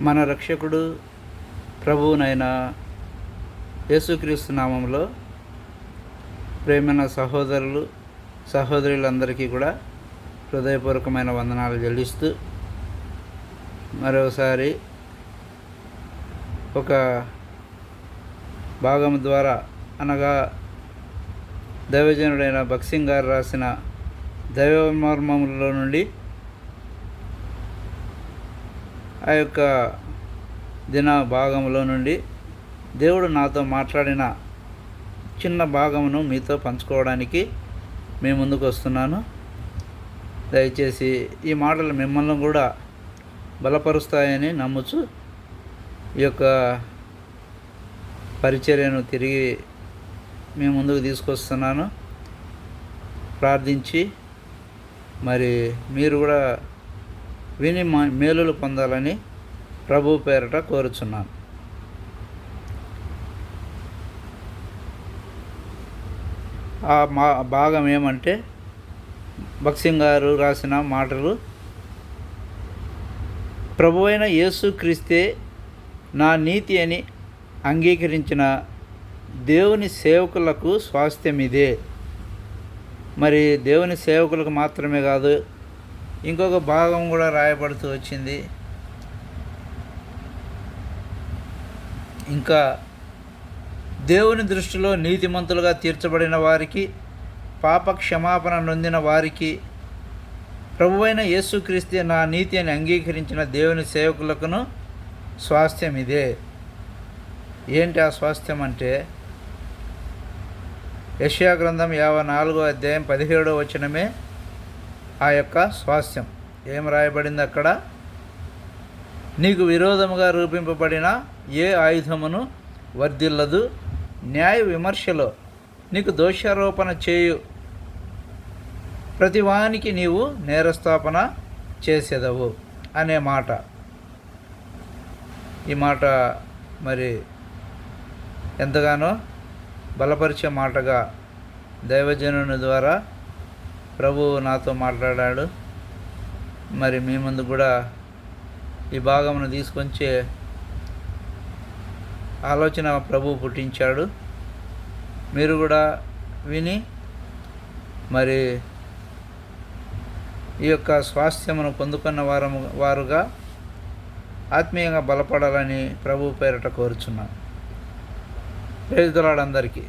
మన రక్షకుడు ప్రభువునైన యేసుక్రీస్తు నామంలో ప్రేమైన సహోదరులు సహోదరులందరికీ కూడా హృదయపూర్వకమైన వందనాలు చెల్లిస్తూ మరోసారి ఒక భాగం ద్వారా అనగా దైవజనుడైన భక్సింగ్ గారు రాసిన దైవమర్మములలో నుండి ఆ యొక్క దిన భాగంలో నుండి దేవుడు నాతో మాట్లాడిన చిన్న భాగమును మీతో పంచుకోవడానికి మీ ముందుకు వస్తున్నాను. దయచేసి ఈ మాటలు మిమ్మల్ని కూడా బలపరుస్తాయని నమ్ముచు ఈ యొక్క పరిచర్యను తిరిగి మీ ముందుకు తీసుకొస్తున్నాను. ప్రార్థించి మరి మీరు కూడా విని మేలులు పొందాలని ప్రభు పేరట కోరుచున్నాను. ఆ భాగం ఏమంటే భక్సింగ్ గారు రాసిన మాటలు, ప్రభువైన యేసుక్రీస్తే నా నీతి అని అంగీకరించిన దేవుని సేవకులకు స్వాస్థ్యం ఇదే. మరి దేవుని సేవకులకు మాత్రమే కాదు, ఇంకొక భాగం కూడా రాయబడుతూ వచ్చింది. ఇంకా దేవుని దృష్టిలో నీతిమంతులుగా తీర్చబడిన వారికి, పాప క్షమాపణ నొందిన వారికి, ప్రభువైన యేసుక్రీస్తే నా నీతి అని అంగీకరించిన దేవుని సేవకులకును స్వాస్థ్యం ఇదే. ఏంటి ఆ స్వాస్థ్యం అంటే, యెషయా గ్రంథం 54వ అధ్యాయం 17వ వచనమే ఆ యొక్క స్వాస్థ్యం. ఏం రాయబడింది అక్కడ? నీకు విరోధముగా రూపింపబడిన ఏ ఆయుధమును వర్ధిల్లదు, న్యాయ విమర్శలో నీకు దోషారోపణ చేయు ప్రతివానికి నీవు నేరస్థాపన చేసేదవు అనే మాట. ఈ మాట మరి ఎంతగానో బలపరిచే మాటగా దైవజనుని ద్వారా ప్రభువు నాతో మాట్లాడాడు. మరి మీ ముందు కూడా ఈ భాగమును తీసుకొచ్చే ఆలోచన ప్రభువు పుట్టించాడు. మీరు కూడా విని మరి ఈ యొక్క స్వాస్థ్యమును పొందుకున్న వారుగా ఆత్మీయంగా బలపడాలని ప్రభు పేరట కోరుచున్నాను. ప్రేజ్ ది లార్డ్ అందరికీ.